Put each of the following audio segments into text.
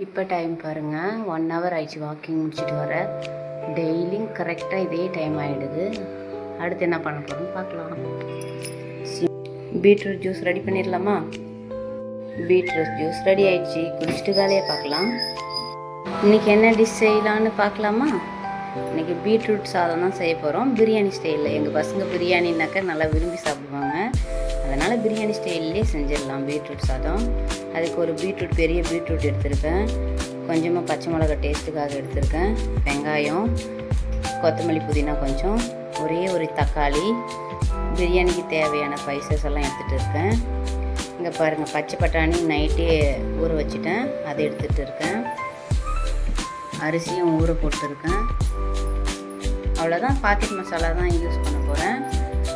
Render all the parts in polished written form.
இப்போ டைம் பாருங்கள், 1 hour ஆயிடுச்சு வாக்கிங் முடிச்சுட்டு வர. டெய்லியும் கரெக்டாக இதே டைம் ஆகிடுது. அடுத்து என்ன பண்ண போகிறோம்னு பார்க்கலாம். பீட்ரூட் ஜூஸ் ரெடி பண்ணிடலாமா? பீட்ரூட் ஜூஸ் ரெடி ஆயிடுச்சு. குடிச்சிட்டு வேலையை பார்க்கலாம். இன்றைக்கி என்ன டிஷ் செய்யலான்னு பார்க்கலாமா? இன்றைக்கி பீட்ரூட் சாதம் தான் செய்ய போகிறோம், பிரியாணி ஸ்டைலில். எங்கள் பசங்க பிரியாணினாக்கா நல்லா விரும்பி சாப்பிடுவாங்க. அதனால் பிரியாணி ஸ்டைல்லே செஞ்சிடலாம் பீட்ரூட் சாதம். அதுக்கு ஒரு பெரிய பீட்ரூட் எடுத்திருக்கேன். கொஞ்சமாக பச்சை மிளகா டேஸ்ட்டுக்காக எடுத்திருக்கேன். வெங்காயம், கொத்தமல்லி, புதினா கொஞ்சம், ஒரே ஒரு தக்காளி, பிரியாணிக்கு தேவையான ஸ்பைசஸ் எல்லாம் எடுத்துகிட்டு இருக்கேன். இங்கே பாருங்கள், பச்சை பட்டாணி நைட்டே ஊற வச்சுட்டேன், அதை எடுத்துகிட்டு இருக்கேன். அரிசியும் ஊற போட்டுருக்கேன். அவ்வளோதான். பாக்கெட் மசாலா தான் யூஸ் பண்ண போகிறேன்.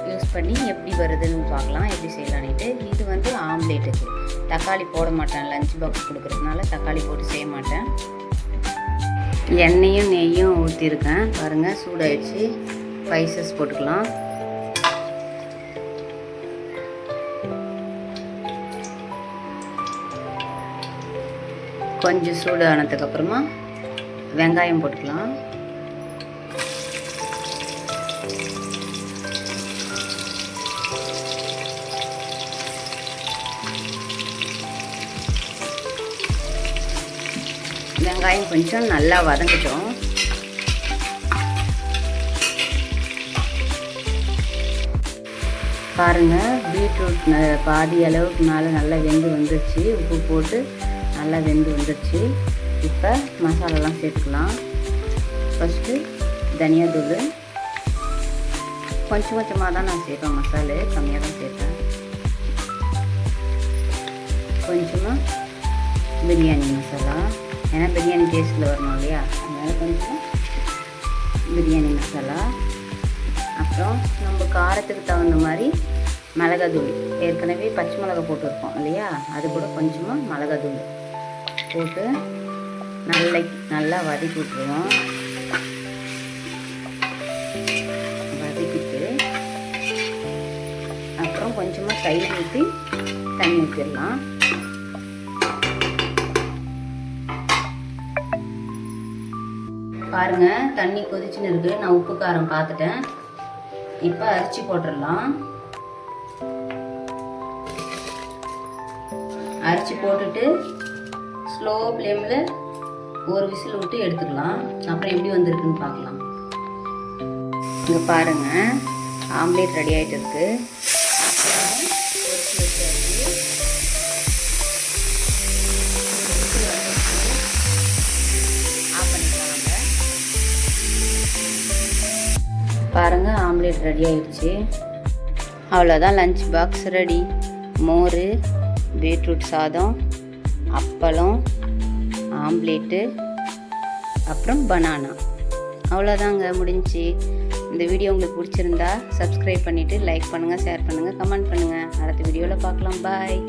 யூஸ் பண்ணி எப்படி வருதுன்னு பார்க்கலாம், எப்படி செய்யலான்ட்டு. இது வந்து ஆம்லேட்டுக்கு தக்காளி போட மாட்டேன், லஞ்ச் பாக்ஸ் கொடுக்குறதுனால தக்காளி போட்டு செய்ய மாட்டேன். எண்ணெயும் நெய்யும் ஊற்றிருக்கேன். பாருங்கள், சூடாகிடுச்சு. ஸ்பைசஸ் போட்டுக்கலாம். கொஞ்சம் சூடு ஆனதுக்கப்புறமா வெங்காயம் போட்டுக்கலாம். வெங்காயம் கொஞ்சம் நல்லா வதங்கட்டும். பாருங்கள், பீட்ரூட் பாதி அளவுக்கு மேலே நல்லா வெந்து வந்துடுச்சு. உப்பு போட்டு நல்லா வெந்து வந்துடுச்சு. இப்போ மசாலாலாம் சேர்த்துக்கலாம். ஃபஸ்ட்டு தனியாத்தூள் கொஞ்சமாக தான் நான் சேர்ப்பேன். மசாலா கம்மியாக தான் சேர்ப்பேன். கொஞ்சமாக பிரியாணி மசாலா, ஏன்னா பிரியாணி டேஸ்ட்டில் வரணும் இல்லையா, அதனால் கொஞ்சம் பிரியாணி மசாலா. அப்புறம் நம்ம காரத்துக்கு தகுந்த மாதிரி மிளகாத்தூள், ஏற்கனவே பச்சை மிளகா போட்டுருப்போம் இல்லையா, அது கூட கொஞ்சமாக மிளகாத்தூள் போட்டு நல்லா வதக்கி விட்டுருவோம். வதக்கிட்டு அப்புறம் கொஞ்சமாக தயிர் ஊற்றி தண்ணி ஊற்றிடலாம். பாருங்கள், தண்ணி கொதிச்சுன்னு இருக்குது. நான் உப்பு காரம் பார்த்துட்டேன். இப்போ அரிசி போட்டுடலாம். அரிசி போட்டுட்டு ஸ்லோ ஃப்ளேமில் ஒரு விசில் விட்டு எடுத்துக்கலாம். அப்புறம் எப்படி வந்திருக்குன்னு பார்க்கலாம். இங்கே பாருங்கள், ஆம்லேட் ரெடி ஆகிட்டு இருக்கு. பாருங்கள், ஆம்லேட் ரெடி ஆயிடுச்சு. அவ்வளோதான், லஞ்ச் பாக்ஸ் ரெடி. மோர், பீட்ரூட் சாதம், அப்பளம், ஆம்லேட்டு, அப்புறம் பனானா. அவ்வளோதாங்க, முடிஞ்சிச்சு. இந்த வீடியோ உங்களுக்கு பிடிச்சிருந்தா சப்ஸ்கிரைப் பண்ணிவிட்டு லைக் பண்ணுங்கள், ஷேர் பண்ணுங்கள், கமெண்ட் பண்ணுங்கள். அடுத்த வீடியோவில் பார்க்கலாம். பாய்.